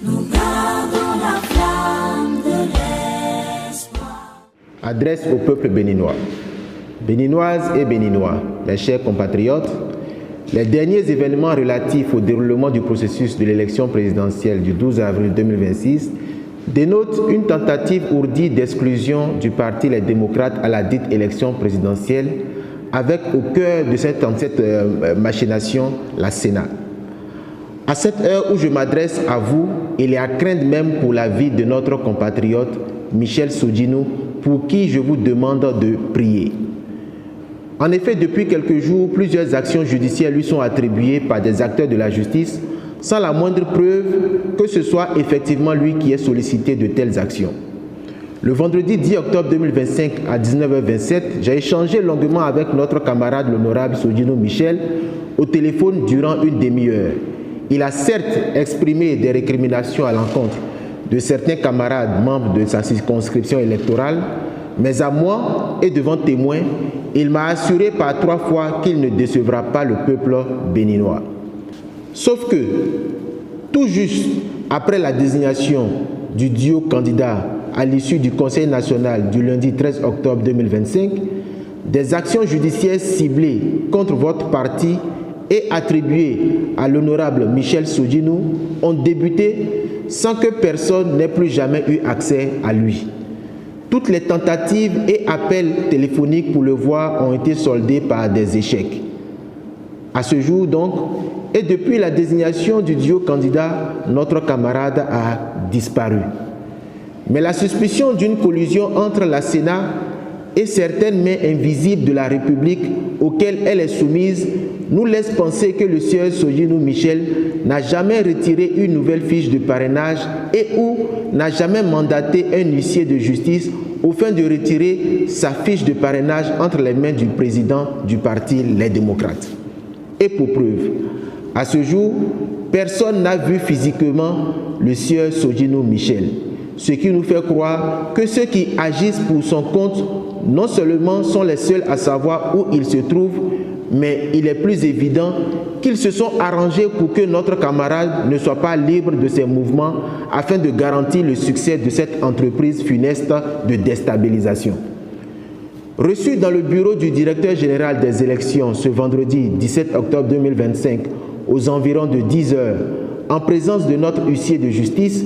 Nous gardons la flamme de l'espoir. Adresse au peuple béninois. Béninoises et Béninois, mes chers compatriotes, les derniers événements relatifs au déroulement du processus de l'élection présidentielle du 12 avril 2026 dénotent une tentative ourdie d'exclusion du parti Les Démocrates à la dite élection présidentielle, avec au cœur de cette machination la Sénat. À cette heure où je m'adresse à vous, il est à craindre même pour la vie de notre compatriote Michel Sodino, pour qui je vous demande de prier. En effet, depuis quelques jours, plusieurs actions judiciaires lui sont attribuées par des acteurs de la justice, sans la moindre preuve que ce soit effectivement lui qui ait sollicité de telles actions. Le vendredi 10 octobre 2025 à 19h27, j'ai échangé longuement avec notre camarade l'honorable Sodino Michel au téléphone durant une demi-heure. Il a certes exprimé des récriminations à l'encontre de certains camarades membres de sa circonscription électorale, mais à moi et devant témoins, il m'a assuré par 3 fois qu'il ne décevra pas le peuple béninois. Sauf que, tout juste après la désignation du duo candidat à l'issue du Conseil national du lundi 13 octobre 2025, des actions judiciaires ciblées contre votre parti et attribuées à l'honorable Michel Sodino ont débuté sans que personne n'ait plus jamais eu accès à lui. Toutes les tentatives et appels téléphoniques pour le voir ont été soldés par des échecs. À ce jour donc, et depuis la désignation du duo candidat, notre camarade a disparu. Mais la suspicion d'une collusion entre la Sénat et certaines mains invisibles de la République auxquelles elle est soumise nous laisse penser que le sieur Sodino Michel n'a jamais retiré une nouvelle fiche de parrainage et ou n'a jamais mandaté un huissier de justice au fin de retirer sa fiche de parrainage entre les mains du président du parti Les Démocrates. Et pour preuve, à ce jour, personne n'a vu physiquement le sieur Sodino Michel, ce qui nous fait croire que ceux qui agissent pour son compte non seulement sont les seuls à savoir où il se trouve, mais il est plus évident qu'ils se sont arrangés pour que notre camarade ne soit pas libre de ses mouvements afin de garantir le succès de cette entreprise funeste de déstabilisation. Reçu dans le bureau du directeur général des élections ce vendredi 17 octobre 2025 aux environs de 10 heures, en présence de notre huissier de justice,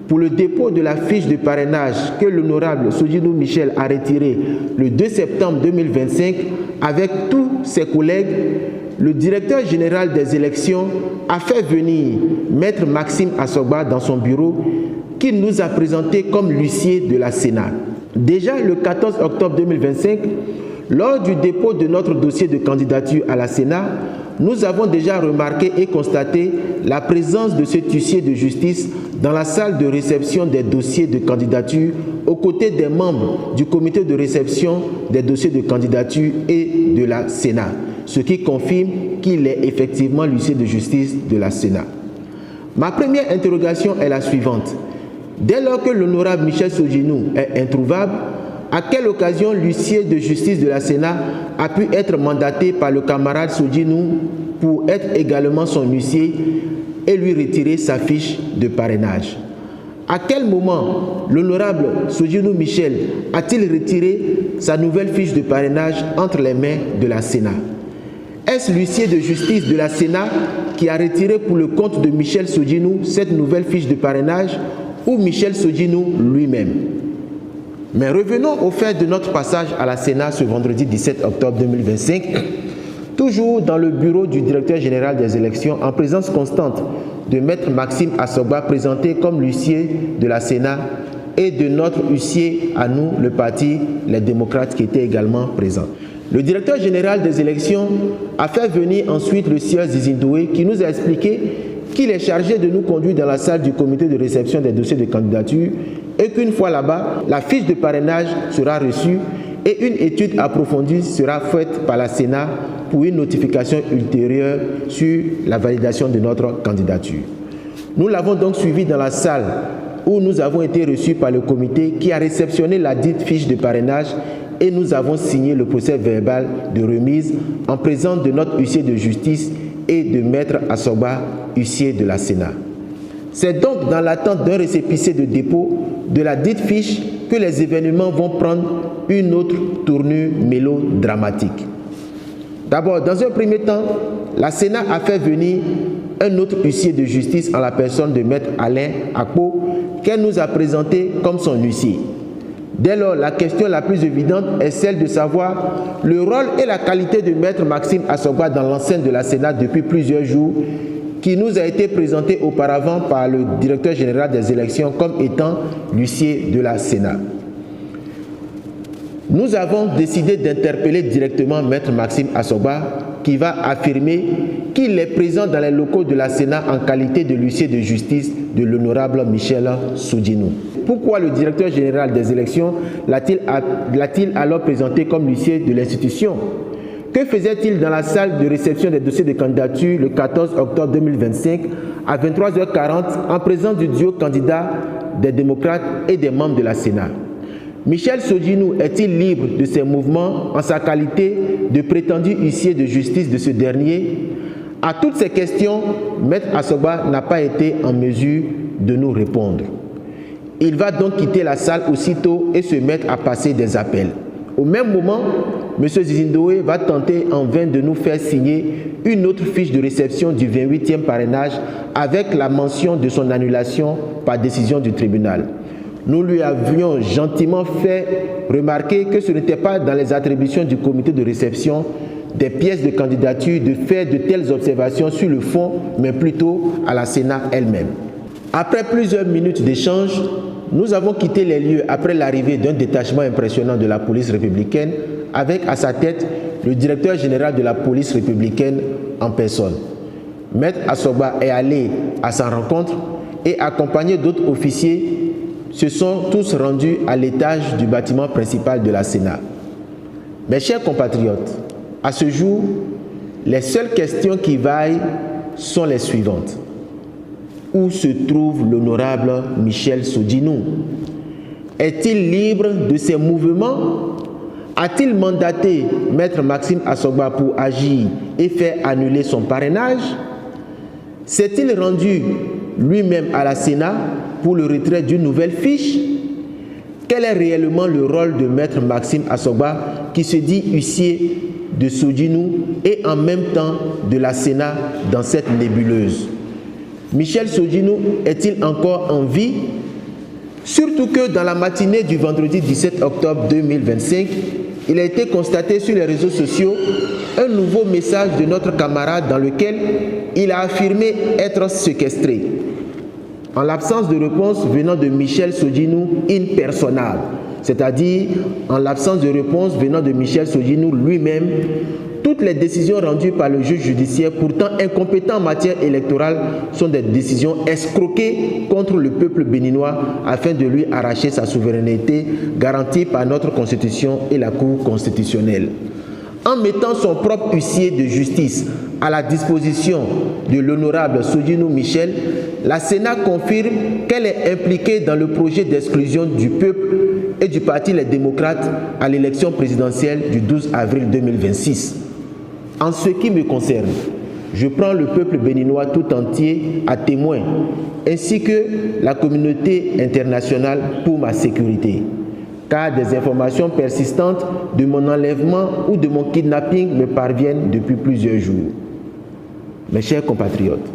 pour le dépôt de la fiche de parrainage que l'honorable Sodino Michel a retirée le 2 septembre 2025 avec tous ses collègues, le directeur général des élections a fait venir Maître Maxime Asogba dans son bureau qu'il nous a présenté comme l'huissier de la Sénat. Déjà le 14 octobre 2025, lors du dépôt de notre dossier de candidature à la Sénat, nous avons déjà remarqué et constaté la présence de cet huissier de justice dans la salle de réception des dossiers de candidature aux côtés des membres du comité de réception des dossiers de candidature et de la Sénat, ce qui confirme qu'il est effectivement l'huissier de justice de la Sénat. Ma première interrogation est la suivante. Dès lors que l'honorable Michel Sodino est introuvable, à quelle occasion l'huissier de justice de la Sénat a pu être mandaté par le camarade Sodino pour être également son huissier et lui retirer sa fiche de parrainage? À quel moment l'honorable Sodino Michel a-t-il retiré sa nouvelle fiche de parrainage entre les mains de la Sénat? Est-ce l'huissier de justice de la Sénat qui a retiré pour le compte de Michel Sodino cette nouvelle fiche de parrainage ou Michel Sodino lui-même? Mais revenons au fait de notre passage à la Sénat ce vendredi 17 octobre 2025, toujours dans le bureau du directeur général des élections, en présence constante de Maître Maxime Asogba, présenté comme l'huissier de la Sénat, et de notre huissier à nous, le parti Les Démocrates, qui était également présent. Le directeur général des élections a fait venir ensuite le sieur Zizindoué, qui nous a expliqué qu'il est chargé de nous conduire dans la salle du comité de réception des dossiers de candidature et qu'une fois là-bas, la fiche de parrainage sera reçue et une étude approfondie sera faite par la Sénat pour une notification ultérieure sur la validation de notre candidature. Nous l'avons donc suivi dans la salle où nous avons été reçus par le comité qui a réceptionné la dite fiche de parrainage et nous avons signé le procès verbal de remise en présence de notre huissier de justice et de Maître Asogba, huissier de la Sénat. C'est donc dans l'attente d'un récépissé de dépôt de la dite fiche que les événements vont prendre une autre tournure mélodramatique. D'abord, dans un premier temps, la Sénat a fait venir un autre huissier de justice en la personne de Maître Alain Akpo, qu'elle nous a présenté comme son huissier. Dès lors, la question la plus évidente est celle de savoir le rôle et la qualité de Maître Maxime Assogba dans l'enceinte de la Sénat depuis plusieurs jours, qui nous a été présenté auparavant par le directeur général des élections comme étant l'huissier de la Sénat. Nous avons décidé d'interpeller directement Maître Maxime Assogba, qui va affirmer qu'il est présent dans les locaux de la Sénat en qualité de l'huissier de justice de l'honorable Michel Sodjinou. Pourquoi le directeur général des élections l'a-t-il alors présenté comme l'huissier de l'institution? Que faisait-il dans la salle de réception des dossiers de candidature le 14 octobre 2025 à 23h40 en présence du duo candidat des démocrates et des membres de la Sénat? Michel Sodjinou est-il libre de ses mouvements en sa qualité de prétendu huissier de justice de ce dernier? À toutes ces questions, Maître Assogba n'a pas été en mesure de nous répondre. Il va donc quitter la salle aussitôt et se mettre à passer des appels. Au même moment, M. Zizindoé va tenter en vain de nous faire signer une autre fiche de réception du 28e parrainage avec la mention de son annulation par décision du tribunal. Nous lui avions gentiment fait remarquer que ce n'était pas dans les attributions du comité de réception des pièces de candidature de faire de telles observations sur le fond, mais plutôt à la Sénat elle-même. Après plusieurs minutes d'échange, nous avons quitté les lieux après l'arrivée d'un détachement impressionnant de la police républicaine avec à sa tête le directeur général de la police républicaine en personne. Maître Assogba est allé à sa rencontre et accompagné d'autres officiers se sont tous rendus à l'étage du bâtiment principal de la Sénat. Mes chers compatriotes, à ce jour, les seules questions qui vaillent sont les suivantes. Où se trouve l'honorable Michel Sodjinou? Est-il libre de ses mouvements? A-t-il mandaté Maître Maxime Assogba pour agir et faire annuler son parrainage? S'est-il rendu lui-même à la Sénat pour le retrait d'une nouvelle fiche? Quel est réellement le rôle de Maître Maxime Assogba qui se dit huissier de Sodjinou et en même temps de la Sénat dans cette nébuleuse? Michel Sodjinou est-il encore en vie? Surtout que dans la matinée du vendredi 17 octobre 2025, il a été constaté sur les réseaux sociaux un nouveau message de notre camarade dans lequel il a affirmé être séquestré. En l'absence de réponse venant de Michel Sodjinou in persona, c'est-à-dire en l'absence de réponse venant de Michel Sodjinou lui-même, toutes les décisions rendues par le juge judiciaire, pourtant incompétent en matière électorale, sont des décisions escroquées contre le peuple béninois afin de lui arracher sa souveraineté garantie par notre Constitution et la Cour constitutionnelle. En mettant son propre huissier de justice à la disposition de l'honorable Sodjinou Michel, la Sénat confirme qu'elle est impliquée dans le projet d'exclusion du peuple et du parti Les Démocrates à l'élection présidentielle du 12 avril 2026. En ce qui me concerne, je prends le peuple béninois tout entier à témoin, ainsi que la communauté internationale pour ma sécurité, car des informations persistantes de mon enlèvement ou de mon kidnapping me parviennent depuis plusieurs jours. Mes chers compatriotes,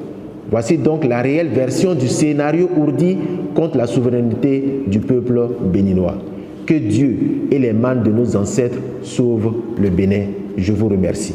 voici donc la réelle version du scénario ourdi contre la souveraineté du peuple béninois. Que Dieu et les mânes de nos ancêtres sauvent le Bénin. Je vous remercie.